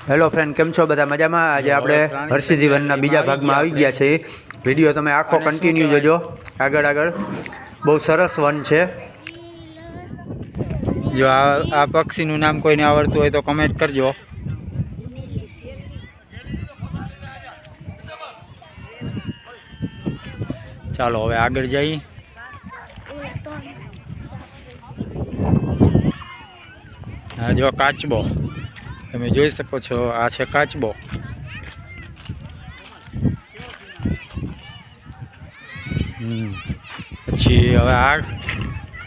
Hello friend, કેમ છો બધા? મજામાં? આજે આપણે હર્ષિદી વનના બીજા ભાગમાં આવી ગયા છે. વિડીયો તમે આખો કન્ટિન્યુ જોજો, આગળ બહુ સરસ વન છે. જો આ પક્ષીનું નામ કોઈને આવડતું હોય તો કમેન્ટ કરજો. ચાલો હવે આગળ જઈએ. હા, જો કાચબો તમે જોઈ શકો છો, આ છે કાચબો. પછી હવે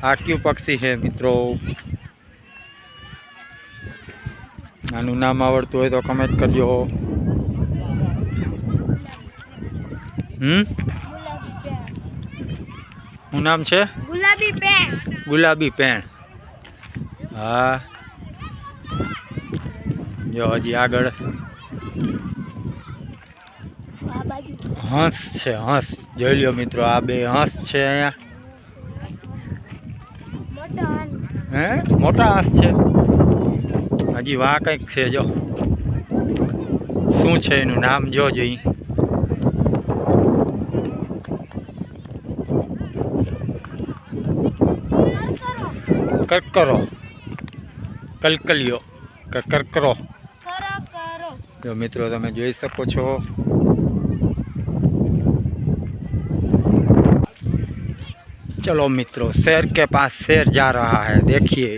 આ કયું પક્ષી છે મિત્રો? આનું નામ આવડતું હોય તો કમેન્ટ કરજો. શું નામ છે? ગુલાબી પેણ. ગુલાબી પેણ. હા, જો હજી આગળ હંસ છે. હંસ જોઈ લ્યો મિત્રો, આ બે હંસ છે અહીંયા. હે, મોટા હંસ છે. હજી વાહ કંઈક છે, જો શું છે એનું નામ જોજો. કરકરો, કલકલિયો કે કરકરો. જો મિત્રો તમે જોઈ શકો છો. चलो मित्रों, शेर के पास शेर जा रहा है. देखिए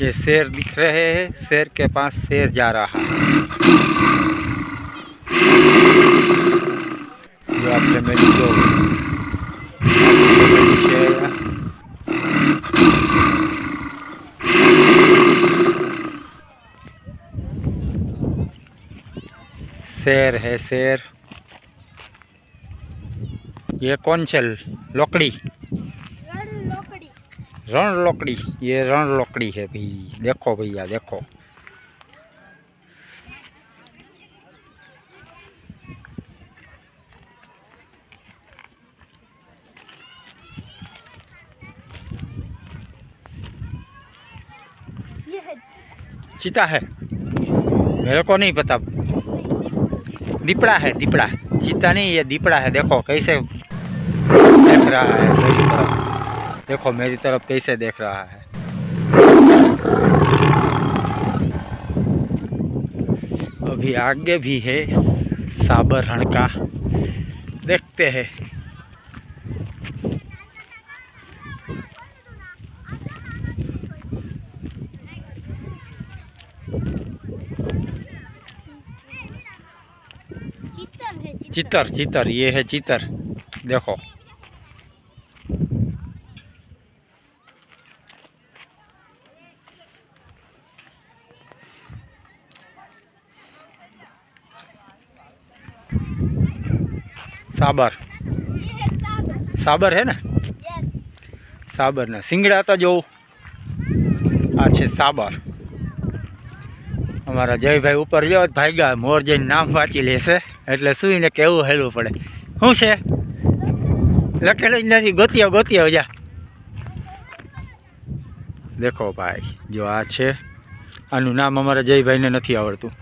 ये शेर दिख रहे हैं, शेर के पास शेर जा रहा है. जो आपने मेरी को शेर है, शेर. ये कौन से लोकड़ी? रण लोकड़ी. ये रण लोकड़ी है भाई. देखो भैया, देखो. ये है चीता है, मेरे को नहीं पता. दीपड़ा है, दीपड़ा. चीता नहीं, ये दीपड़ा है. देखो कैसे देख रहा है मेरी तरफ. देखो मेरी तरफ कैसे देख रहा है. अभी आगे भी है साबर रण का, देखते हैं. चीतर, चीतर. ये है चीतर. देखो साबर. साबर है ना, साबर ना सिंगड़ा तो जो आ छे साबर. અમારા જયભાઈ ઉપર જો ભાગ્યા, મોર જઈને નામ વાંચી લેશે એટલે સુઈને કેવું હેલવું પડે. શું છે લખેલું જ નથી. ગોતીઓ ગોતીઓ જા. દેખો ભાઈ, જો આ છે. આનું નામ અમારા જયભાઈને નથી આવડતું.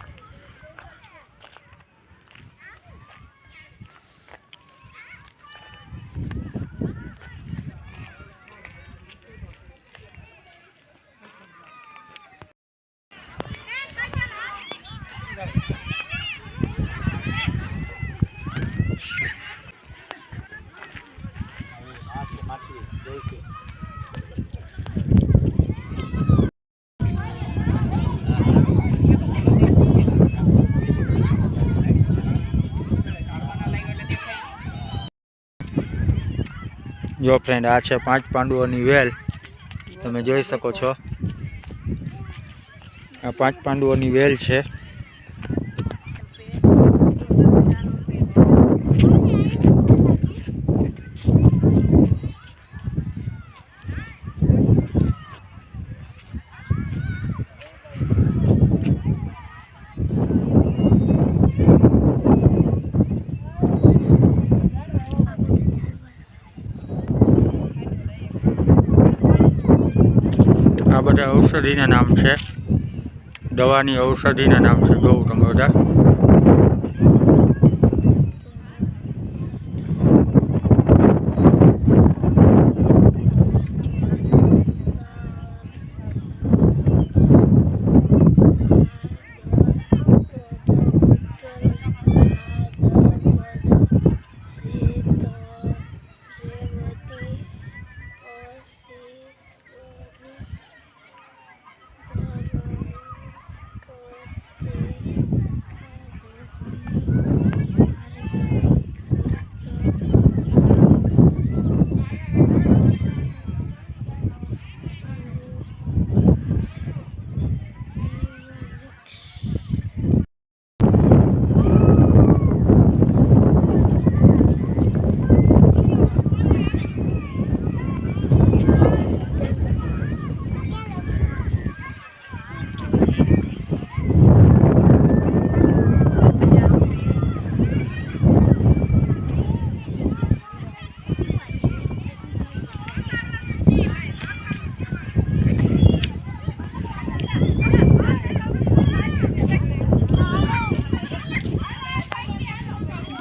જો ફ્રેન્ડ, આ છે 5 પાંડવોની વેલ. તમે જોઈ શકો છો, આ 5 પાંડવોની વેલ છે. આ બધા ઔષધિના નામ છે. દવાની ઔષધિના નામ છે, જોવું તમે બધા.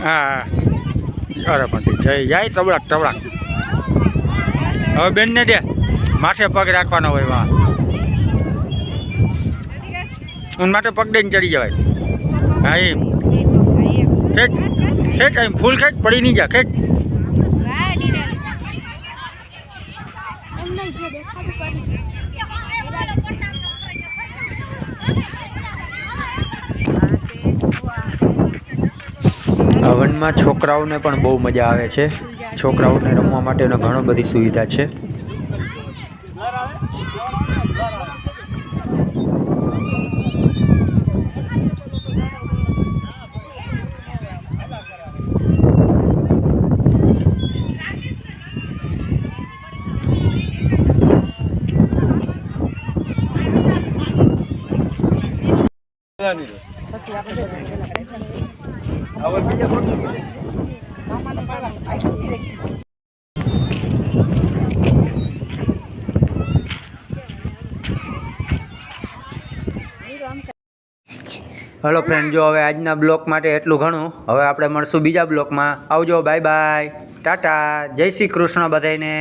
હા, અરે પણ જઈ જાય તબડાક તબડાક. હવે બેનને દે, માથે પગ રાખવાનો હોય વાં, માટે પગ દઈને ચડી જવાય. હા એમ ખેંચ ખેંચ, એમ ફૂલ ખેંચ, પડી નહીં જા, ખેંચ. આ વનમાં છોકરાઓને પણ બહુ મજા આવે છે. છોકરાઓને રમવા માટેનો ઘણો બધી સુવિધા છે. હલો ફ્રેન્ડ, જો હવે આજના બ્લોક માટે એટલું ઘણું. હવે આપણે મળશું બીજા બ્લોકમાં. આવજો, બાય બાય, ટાટા, જય શ્રી કૃષ્ણ બધાને.